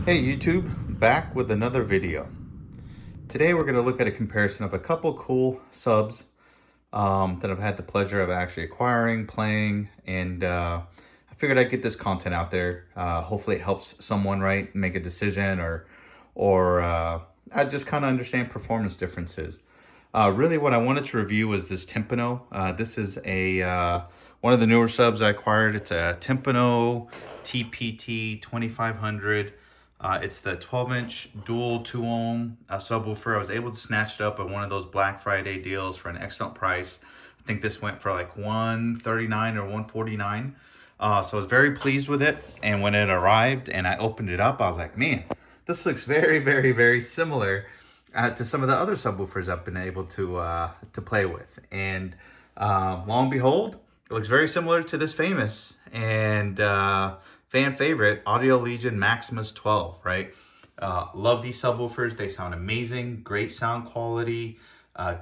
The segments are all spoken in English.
Hey YouTube, back with another video. Today we're going to look at a comparison of a couple cool subs that I've had the pleasure of actually acquiring, playing, and I figured I'd get this content out there. Hopefully it helps someone, right, make a decision or I just kind of understand performance differences. Really what I wanted to review was this Timpano. This is one of the newer subs I acquired. It's a Timpano T2500. It's the 12-inch dual 2-ohm subwoofer. I was able to snatch it up at one of those Black Friday deals for an excellent price. I think this went for like $139 or $149. So I was very pleased with it. And when it arrived and I opened it up, I was like, man, this looks very, very, very similar to some of the other subwoofers I've been able to play with. And lo and behold, it looks very similar to this famous and fan favorite Audio Legion Maximus 12, right? Love these subwoofers. They sound amazing, great sound quality,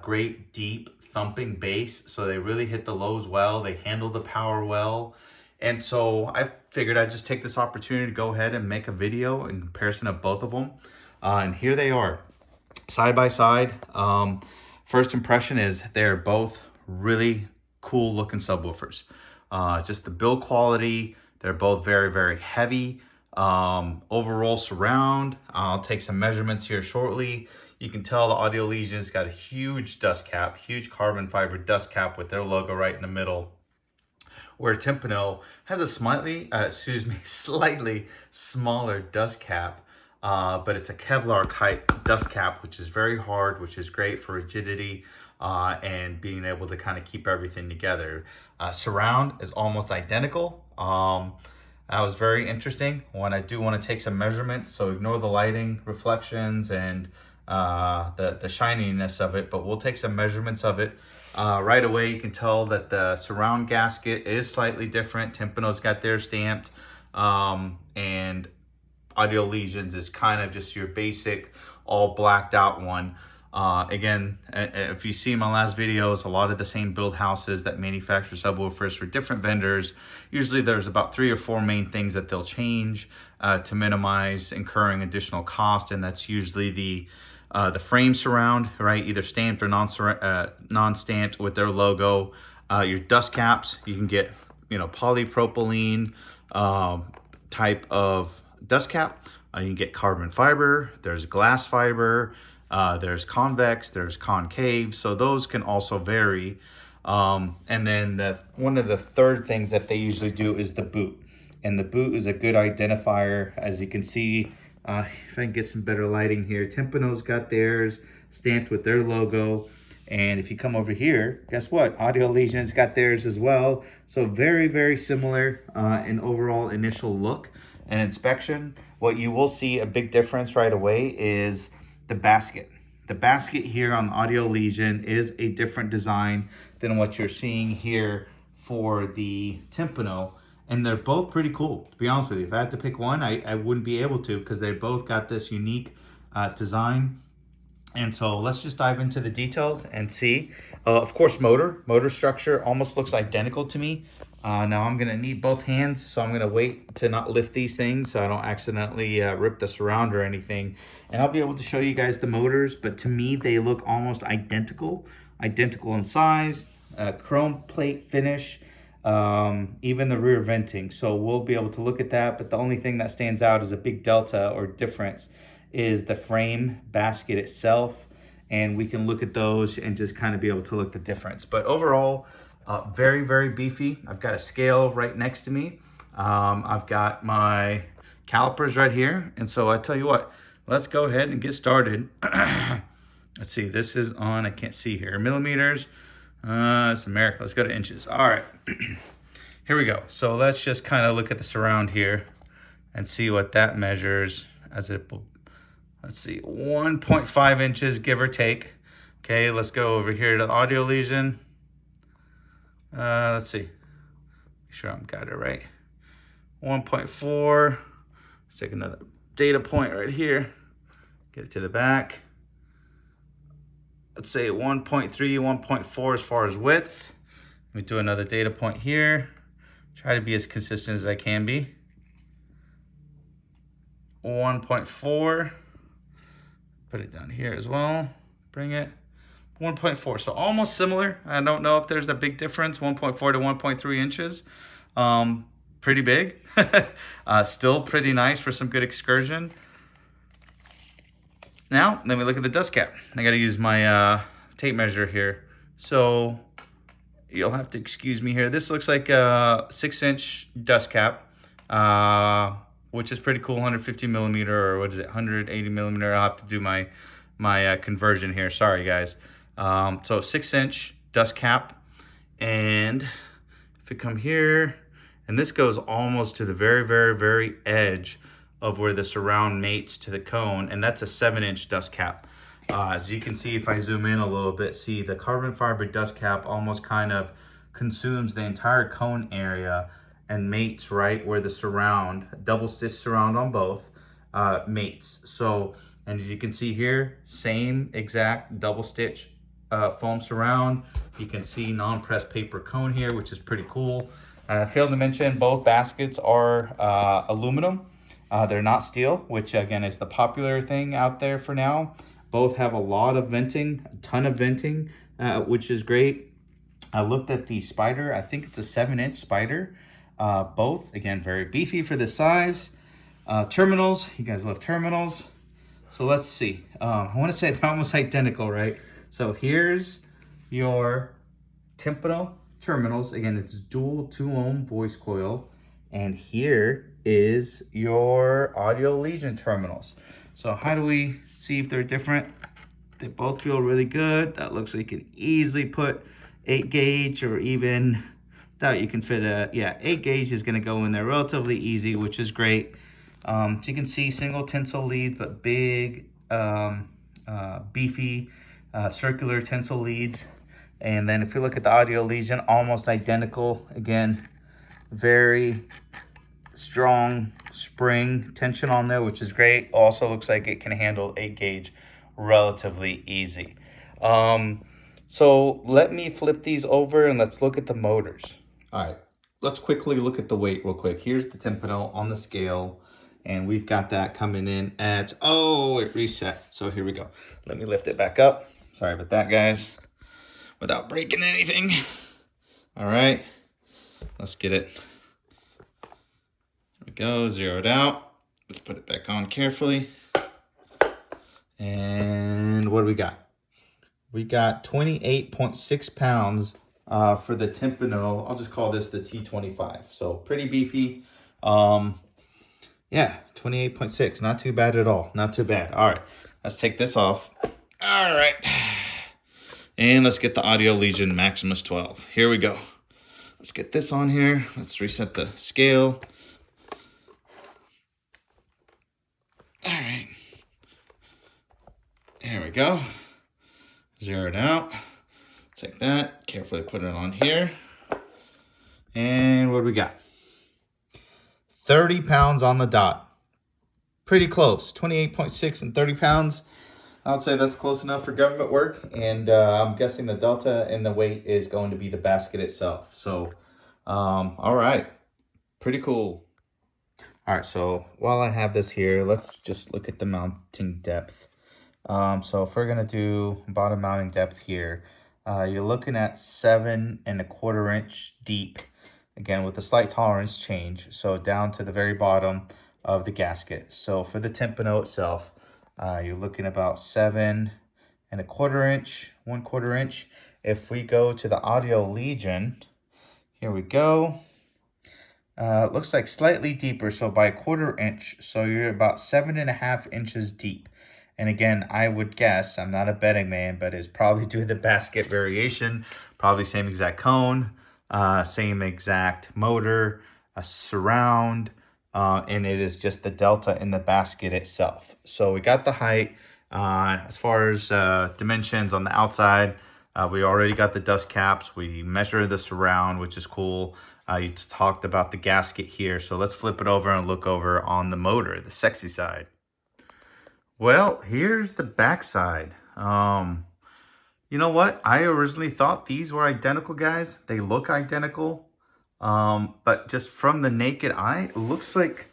great deep thumping bass. So they really hit the lows well. They handle the power well. And so I figured I'd just take this opportunity to go ahead and make a video in comparison of both of them. And here they are, side by side. First impression is they're both really cool looking subwoofers. Just the build quality, they're both very, very heavy. Overall surround, I'll take some measurements here shortly. You can tell the Audio Legion's got a huge dust cap, huge carbon fiber dust cap with their logo right in the middle. Where Timpano has a slightly smaller dust cap, but it's a Kevlar type dust cap, which is very hard, which is great for rigidity and being able to kind of keep everything together. Surround is almost identical. That was very interesting. When I do want to take some measurements, so ignore the lighting, reflections, and the shininess of it, but we'll take some measurements of it. Right away, you can tell that the surround gasket is slightly different. Timpano's got theirs stamped, and Audio Legion's is kind of just your basic, all blacked out one. Again, if you see my last videos, a lot of the same build houses that manufacture subwoofers for different vendors. Usually there's about 3 or 4 main things that they'll change to minimize incurring additional cost, and that's usually the frame surround, right? Either stamped or non-stamped with their logo. Your dust caps, you can get, polypropylene type of dust cap. You can get carbon fiber, there's glass fiber, there's convex, there's concave. So those can also vary. And then one of the third things that they usually do is the boot. And the boot is a good identifier. As you can see, if I can get some better lighting here, Timpano's got theirs stamped with their logo. And if you come over here, guess what? Audio Legion's got theirs as well. So very, very similar in overall initial look and inspection. What you will see a big difference right away is the basket. The basket here on Audio Legion is a different design than what you're seeing here for the Timpano. And they're both pretty cool, to be honest with you. If I had to pick one, I wouldn't be able to, because they both got this unique design. And so let's just dive into the details and see. Of course, motor structure almost looks identical to me. Now I'm gonna need both hands, so I'm gonna wait to not lift these things so I don't accidentally rip the surround or anything. And I'll be able to show you guys the motors, but to me, they look almost identical in size, chrome plate finish, even the rear venting. So we'll be able to look at that, but the only thing that stands out as a big delta or difference is the frame basket itself. And we can look at those and just kind of be able to look the difference. But overall, very, very beefy. I've got a scale right next to me. I've got my calipers right here. And so I tell you what, let's go ahead and get started. Let's see, this is on, I can't see here, millimeters. It's America. Let's go to inches. All right, here we go. So let's just kind of look at the surround here and see what that measures as it, let's see, 1.5 inches, give or take. Okay, let's go over here to the Audio Legion. Let's see, make sure I'm got it right. 1.4. Let's take another data point right here. Get it to the back. Let's say 1.3, 1.4 as far as width. Let me do another data point here. Try to be as consistent as I can be. 1.4. Put it down here as well. Bring it. 1.4. So almost similar. I don't know if there's a big difference. 1.4 to 1.3 inches. Pretty big. Still pretty nice for some good excursion. Now, let me look at the dust cap. I got to use my tape measure here. So you'll have to excuse me here. This looks like a 6-inch dust cap, which is pretty cool. 150 millimeter, or what is it? 180 millimeter. I'll have to do my conversion here. Sorry, guys. So 6-inch dust cap. And if we come here, and this goes almost to the very, very, very edge of where the surround mates to the cone, and that's a 7-inch dust cap. As you can see, if I zoom in a little bit, see the carbon fiber dust cap almost kind of consumes the entire cone area and mates right where the surround, double stitch surround on both, mates. So, and as you can see here, same exact double stitch foam surround. You can see non-pressed paper cone here, which is pretty cool. I failed to mention both baskets are aluminum. They're not steel, which again is the popular thing out there for now. Both have a lot of venting, a ton of venting, which is great. I looked at the spider. I think it's a 7-inch spider. Both, again, very beefy for this size. Terminals, you guys love terminals. So let's see. I want to say they're almost identical, right? So here's your Timpano terminals. Again, it's dual 2-ohm voice coil. And here is your Audio Legion terminals. So how do we see if they're different? They both feel really good. That looks like you can easily put 8 gauge, or even that you can fit a, 8 gauge is gonna go in there relatively easy, which is great. So you can see single tinsel leads, but big, beefy, circular tinsel leads. And then if you look at the Audio Legion, almost identical. Again, very strong spring tension on there, which is great. Also looks like it can handle 8 gauge relatively easy. So let me flip these over and let's look at the motors. All right, let's quickly look at the weight real quick. Here's the Timpano on the scale, and we've got that coming in at, oh, it reset. So here we go. Let me lift it back up. Sorry about that, guys, without breaking anything. All right, let's get it. There we go, zeroed out. Let's put it back on carefully. And what do we got? We got 28.6 pounds for the Timpano. I'll just call this the T25. So pretty beefy. Yeah, 28.6. Not too bad at all. Not too bad. All right, let's take this off. All right. And let's get the Audio Legion Maximus 12. Here we go. Let's get this on here. Let's reset the scale. All right. There we go. Zero it out. Take that. Carefully put it on here. And what do we got? 30 pounds on the dot. Pretty close. 28.6 and 30 pounds. I would say that's close enough for government work. And I'm guessing the delta in the weight is going to be the basket itself. So, all right. Pretty cool. All right, so while I have this here, let's just look at the mounting depth. So if we're gonna do bottom mounting depth here, you're looking at 7¼ inch deep, again with a slight tolerance change, so down to the very bottom of the gasket. So for the Timpano itself, you're looking about 7¼ inch, 1/4 inch. If we go to the Audio Legion, here we go. It looks like slightly deeper, so by 1/4 inch, so you're about 7½ inches deep. And again, I would guess, I'm not a betting man, but it's probably due to the basket variation, probably same exact cone, same exact motor, a surround, and it is just the delta in the basket itself. So we got the height. As far as dimensions on the outside, we already got the dust caps. We measure the surround, which is cool. You talked about the gasket here. So let's flip it over and look over on the motor, the sexy side. Well, here's the back side. You know what? I originally thought these were identical, guys. They look identical. But just from the naked eye, it looks like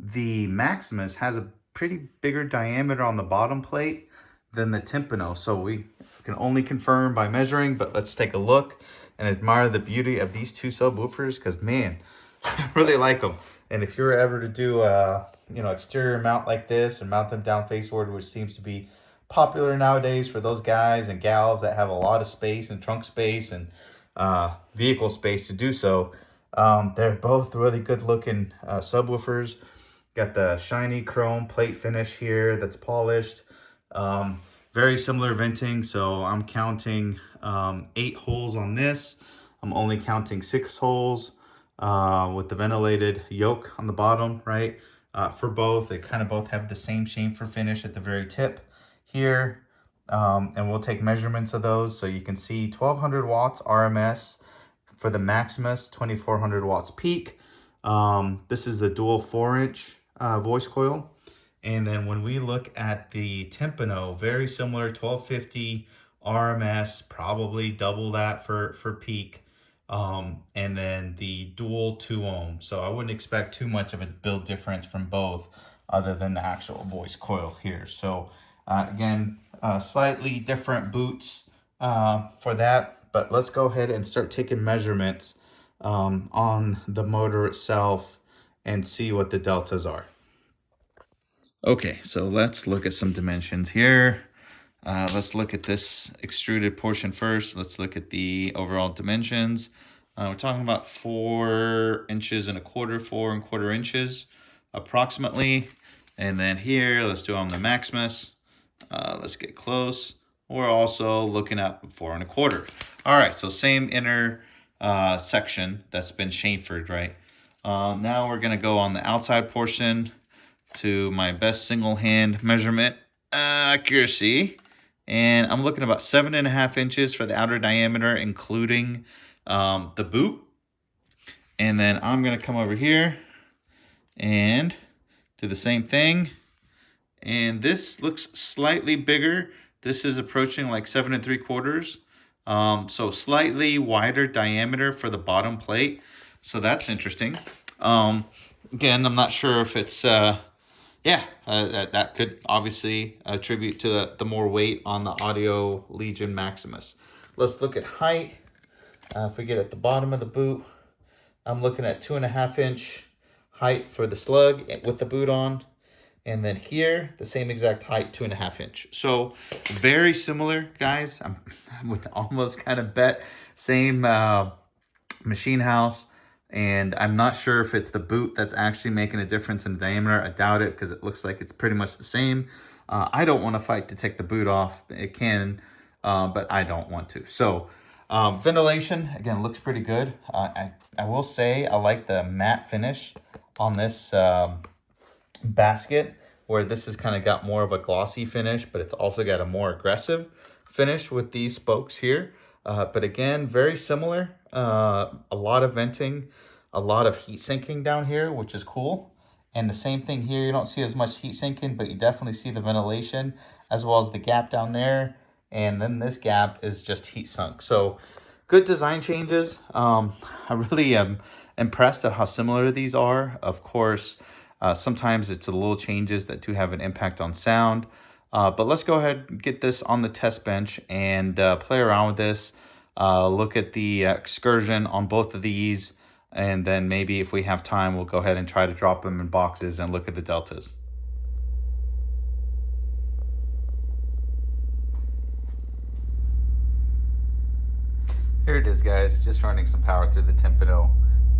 the Maximus has a pretty bigger diameter on the bottom plate than the Timpano. So we can only confirm by measuring, but let's take a look and admire the beauty of these two subwoofers, because man, I really like them. And if you're ever to do a exterior mount like this and mount them down faceward, which seems to be popular nowadays for those guys and gals that have a lot of space and trunk space and vehicle space to do so, they're both really good looking subwoofers. Got the shiny chrome plate finish here that's polished. Very similar venting, so I'm counting 8 holes on this. I'm only counting 6 holes with the ventilated yoke on the bottom, right? For both, they kind of both have the same chamfer finish at the very tip here. And we'll take measurements of those so you can see 1200 watts RMS for the Maximus, 2400 watts peak. This is the dual 4-inch voice coil. And then when we look at the Timpano, very similar, 1250 RMS, probably double that for peak. And then the dual 2 ohm. So I wouldn't expect too much of a build difference from both other than the actual voice coil here. So again, slightly different boots for that, but let's go ahead and start taking measurements on the motor itself and see what the deltas are. Okay, so let's look at some dimensions here. Let's look at this extruded portion first. Let's look at the overall dimensions. We're talking about 4 inches and a quarter, 4 1/4 inches approximately. And then here, let's do on the Maximus. Let's get close. We're also looking at 4 1/4. All right, so same inner section that's been chamfered, right? Now we're gonna go on the outside portion to my best single hand measurement accuracy. And I'm looking about 7.5 inches for the outer diameter, including the boot. And then I'm gonna come over here and do the same thing. And this looks slightly bigger. This is approaching like 7 3/4. So slightly wider diameter for the bottom plate. So that's interesting. Again, I'm not sure if it's, that could obviously attribute to the more weight on the Audio Legion Maximus. Let's look at height. If we get at the bottom of the boot, I'm looking at 2.5 inch height for the slug with the boot on. And then here, the same exact height, 2.5 inch. So very similar, guys. I would almost kind of bet same machine house. And I'm not sure if it's the boot that's actually making a difference in diameter. I doubt it, because it looks like it's pretty much the same. I don't want to fight to take the boot off. It can, but I don't want to. So ventilation, again, looks pretty good. I will say I like the matte finish on this basket, where this has kind of got more of a glossy finish, but it's also got a more aggressive finish with these spokes here. But again, very similar. A lot of venting, a lot of heat sinking down here, which is cool. And the same thing here, you don't see as much heat sinking, but you definitely see the ventilation, as well as the gap down there. And then this gap is just heat sunk. So good design changes. I really am impressed at how similar these are. Of course, sometimes it's the little changes that do have an impact on sound. But let's go ahead and get this on the test bench and play around with this. Look at the excursion on both of these. And then maybe if we have time, we'll go ahead and try to drop them in boxes and look at the deltas. Here it is, guys. Just running some power through the Timpano.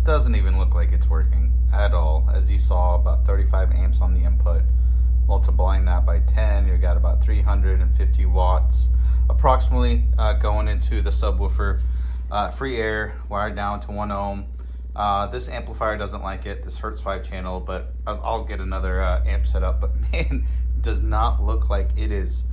Doesn't even look like it's working at all. As you saw, about 35 amps on the input. Multiplying that by 10, you got about 350 watts approximately going into the subwoofer. Free air, wired down to 1 ohm. This amplifier doesn't like it. This Hertz 5-channel, but I'll get another amp set up. But man, does not look like it is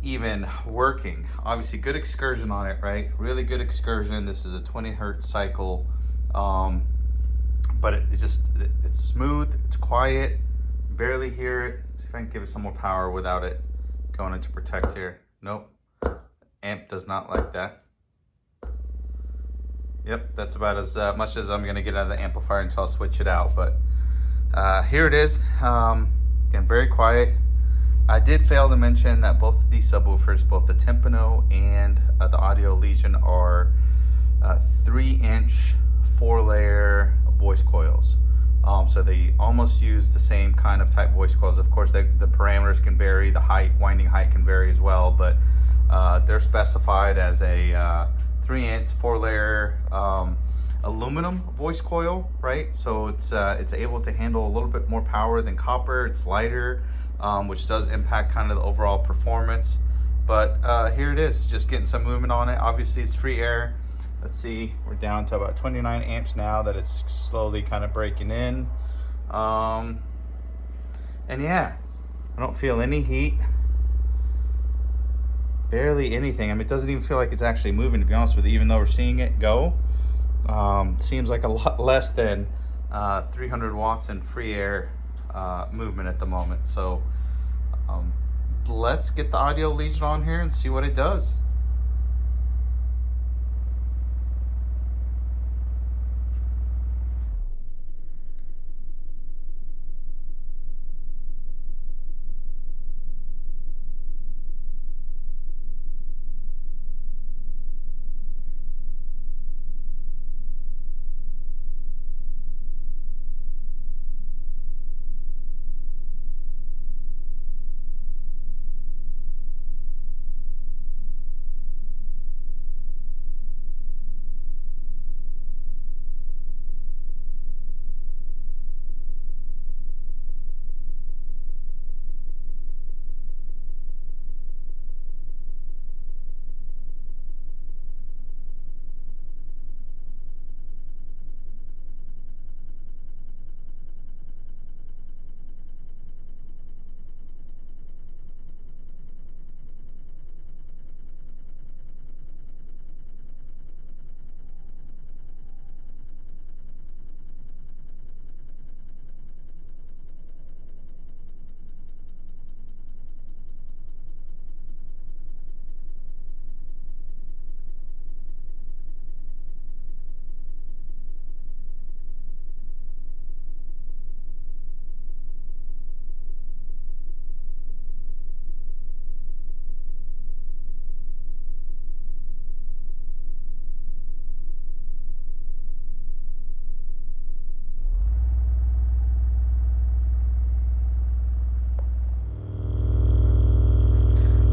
even working. Obviously, good excursion on it, right? Really good excursion. This is a 20 Hertz cycle. But it's smooth, it's quiet, barely hear it. See if I can give it some more power without it going into protect here. Nope, amp does not like that. Yep, that's about as much as I'm gonna get out of the amplifier until I switch it out. But Here it is. Again, very quiet. I did fail to mention that both of these subwoofers, both the Timpano and the Audio Legion, are 3-inch 4-layer voice coils. So they almost use the same kind of type voice coils. Of course, the parameters can vary, the height, winding height can vary as well, but they're specified as a 3-inch 4-layer aluminum voice coil, right? So it's able to handle a little bit more power than copper. It's lighter, which does impact kind of the overall performance. But here it is, just getting some movement on it. Obviously, it's free air. Let's see, we're down to about 29 amps now that it's slowly kind of breaking in. And yeah, I don't feel any heat. Barely anything. I mean, it doesn't even feel like it's actually moving, to be honest with you, even though we're seeing it go. Seems like a lot less than 300 watts in free air movement at the moment. So let's get the Audio Legion on here and see what it does.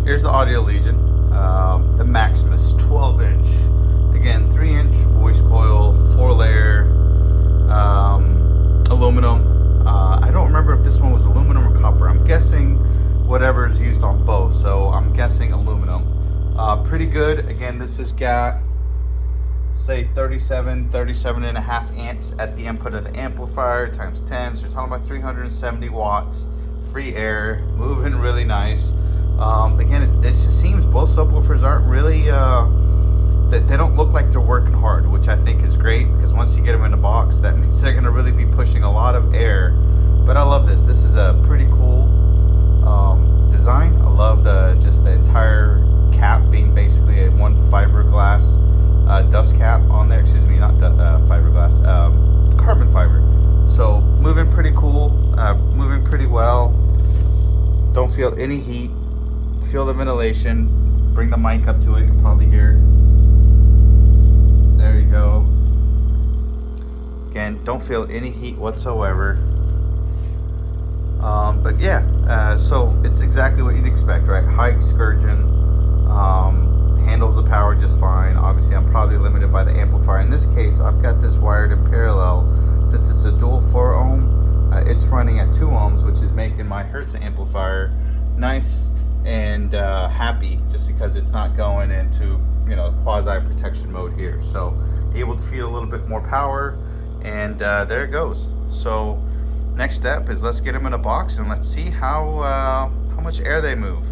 Here's the Audio Legion, the Maximus 12-inch. Again, 3-inch voice coil, 4-layer aluminum. I don't remember if this one was aluminum or copper. I'm guessing whatever is used on both, so I'm guessing aluminum. Pretty good. Again, this has got, say, 37 and a half amps at the input of the amplifier times 10. So you're talking about 370 watts, free air, moving really nice. Again, it just seems both subwoofers aren't really, they don't look like they're working hard, which I think is great, because once you get them in the box, that means they're going to really be pushing a lot of air. But I love this. This is a pretty cool design. I love just the entire cap being basically a one fiberglass dust cap on there. Excuse me, not fiberglass, carbon fiber. So moving pretty cool, moving pretty well. Don't feel any heat. Feel the ventilation. Bring the mic up to it, you can probably hear. There you go. Again, don't feel any heat whatsoever. But yeah, so it's exactly what you'd expect, right? High excursion, handles the power just fine. Obviously, I'm probably limited by the amplifier. In this case, I've got this wired in parallel. Since it's a dual 4 ohm, it's running at 2 ohms, which is making my Hertz amplifier nice and happy, just because it's not going into, you know, quasi protection mode here. So able to feed a little bit more power, and there it goes. So next step is let's get them in a box and let's see how much air they move.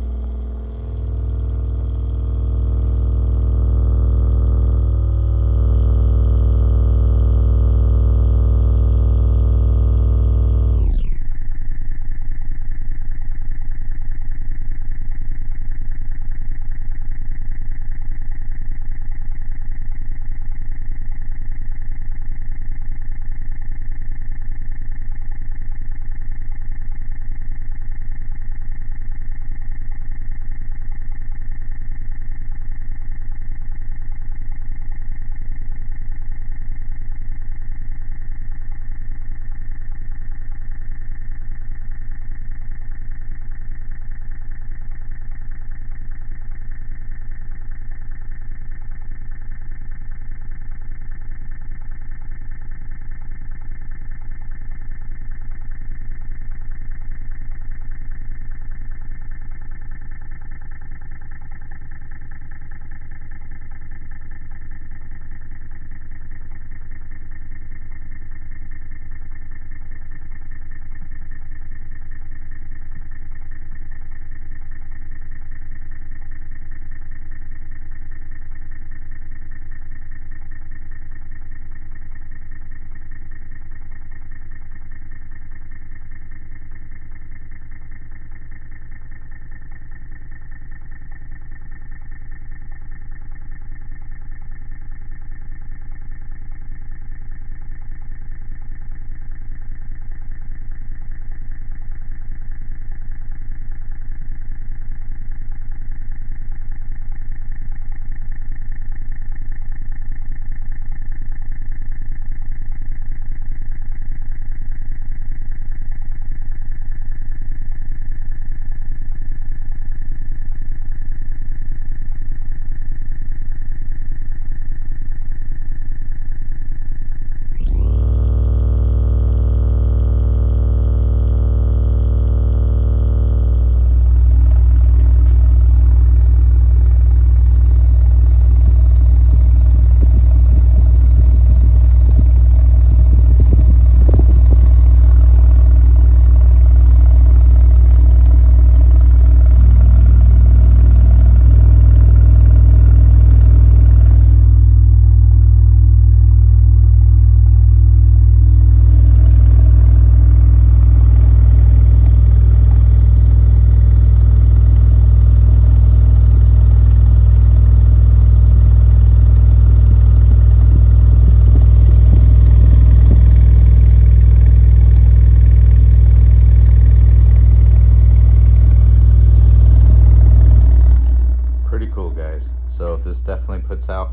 So this definitely puts out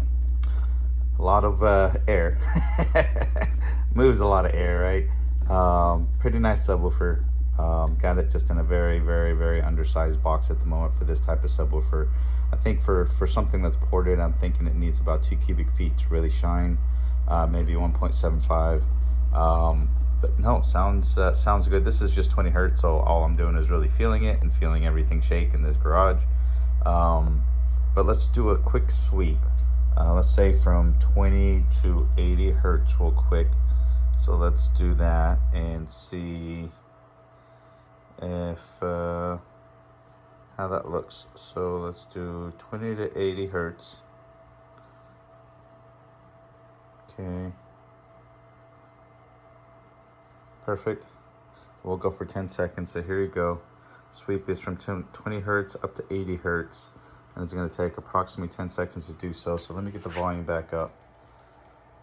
a lot of air. Moves a lot of air, right? Pretty nice subwoofer. Got it just in a very, very, very undersized box at the moment for this type of subwoofer. I think for something that's ported, I'm thinking it needs about 2 cubic feet to really shine. Maybe 1.75. But no, sounds good. This is just 20 hertz, so all I'm doing is really feeling it and feeling everything shake in this garage. But let's do a quick sweep. Let's say from 20 to 80 hertz real quick. So let's do that and see if how that looks. So let's do 20 to 80 hertz. Okay. Perfect. We'll go for 10 seconds. So here you go. Sweep is from 20 hertz up to 80 hertz. And it's going to take approximately 10 seconds to do so. So let me get the volume back up.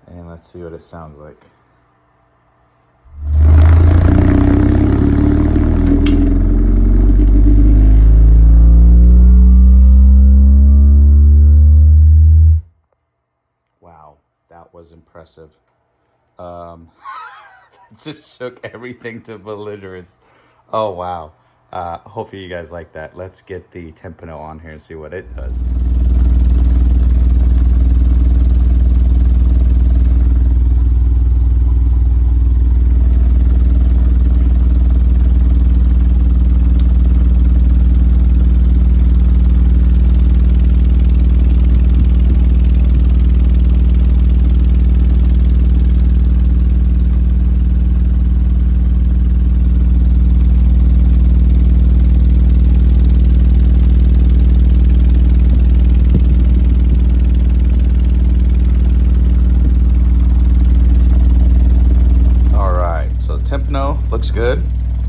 And let's see what it sounds like. Wow, that was impressive. Just shook everything to belligerence. Oh, wow. Hopefully you guys like that. Let's get the Timpano on here and see what it does. Timpano looks good.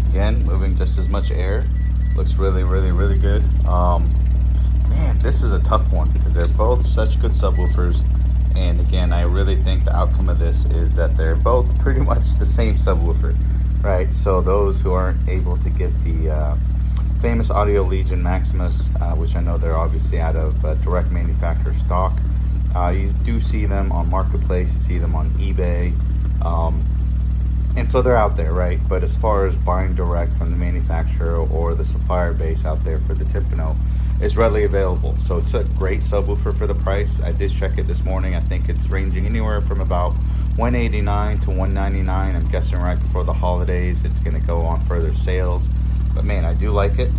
Again, moving just as much air. Looks really, really, really good. Man, this is a tough one because they're both such good subwoofers. And again, I really think the outcome of this is that they're both pretty much the same subwoofer, right? So those who aren't able to get the famous audio Legion Maximus, which I know they're obviously out of direct manufacturer stock, you do see them on Marketplace, you see them on eBay. And so they're out there, right? But as far as buying direct from the manufacturer or the supplier base out there for the Timpano, it's readily available. So it's a great subwoofer for the price. I did check it this morning. I think it's ranging anywhere from about $189 to $199. I'm guessing right before the holidays, it's going to go on further sales. But man, I do like it.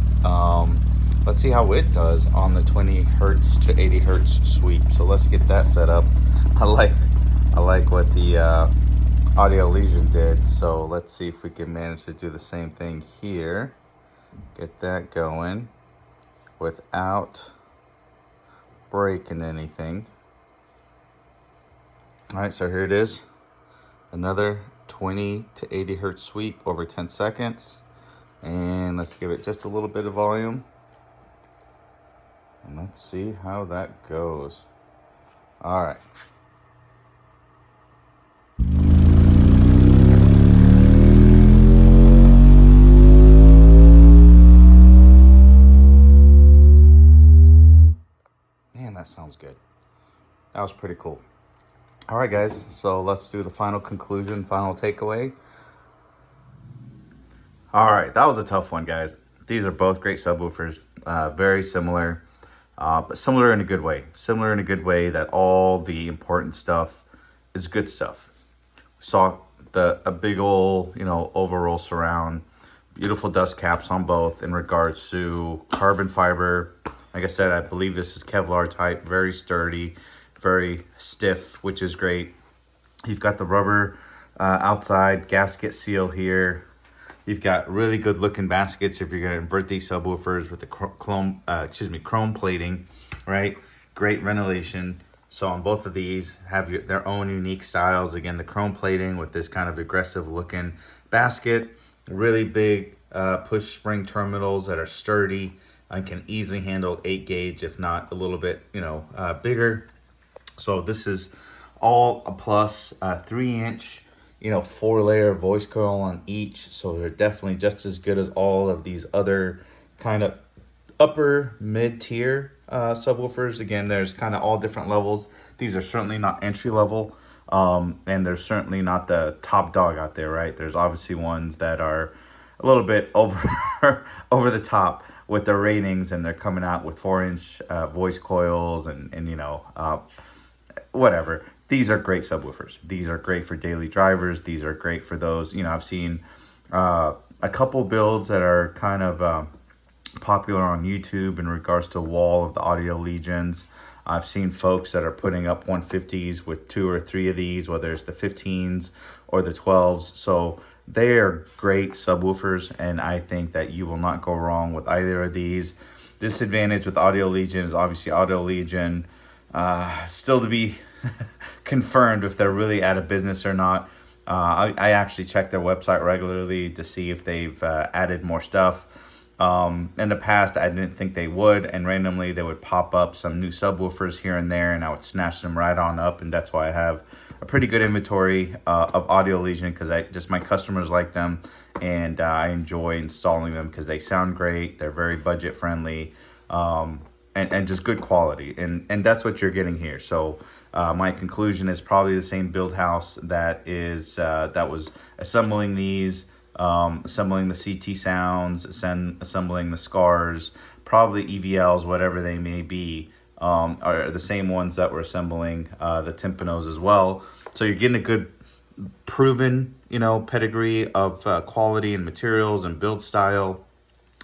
Let's see how it does on the 20 hertz to 80 hertz sweep. So let's get that set up. I like what the Audio Legion did, so let's see if we can manage to do the same thing here. Get that going without breaking anything. All right, so here it is. Another 20 to 80 hertz sweep over 10 seconds. And let's give it just a little bit of volume. And let's see how that goes. All right. That sounds good. That was pretty cool. All right, guys, so let's do the final conclusion, final takeaway. All right, that was a tough one, guys. These are both great subwoofers, very similar, but similar in a good way. Similar in a good way that all the important stuff is good stuff. We saw a big old, overall surround, beautiful dust caps on both in regards to carbon fiber. Like I said, I believe this is Kevlar type, very sturdy, very stiff, which is great. You've got the rubber outside gasket seal here. You've got really good looking baskets if you're going to invert these subwoofers with the chrome plating, right? Great ventilation. So on both of these have their own unique styles. Again, the chrome plating with this kind of aggressive looking basket, really big push spring terminals that are sturdy and can easily handle 8 gauge, if not a little bit, bigger. So this is all a plus, 3-inch, 4-layer voice coil on each. So they're definitely just as good as all of these other kind of upper mid-tier subwoofers. Again, there's kind of all different levels. These are certainly not entry level, and they're certainly not the top dog out there, right? There's obviously ones that are a little bit over over the top with their ratings, and they're coming out with 4-inch voice coils and whatever. These are great subwoofers. These are great for daily drivers. These are great for those, I've seen a couple builds that are kind of popular on YouTube in regards to wall of the Audio Legions. I've seen folks that are putting up 150s with 2 or 3 of these, whether it's the 15s or the 12s. So they are great subwoofers, and I think that you will not go wrong with either of these. Disadvantage with Audio Legion is obviously Audio Legion, still to be confirmed if they're really out of business or not. I actually check their website regularly to see if they've added more stuff. In the past, I didn't think they would, and randomly they would pop up some new subwoofers here and there, and I would snatch them right on up, and that's why I have a pretty good inventory of Audio Legion, because my customers like them, and I enjoy installing them because they sound great, they're very budget friendly, and just good quality, and that's what you're getting here. So my conclusion is probably the same build house that was assembling these, assembling the CT sounds, assembling the scars, probably EVLs, whatever they may be, are the same ones that were assembling the Timpanos as well. So you're getting a good proven, pedigree of quality and materials and build style,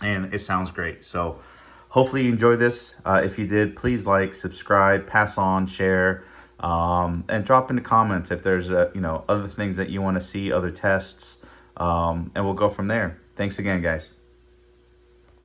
and it sounds great. So hopefully you enjoy this. If you did, please like, subscribe, pass on, share, and drop in the comments if there's other things that you want to see, other tests. And we'll go from there. Thanks again, guys.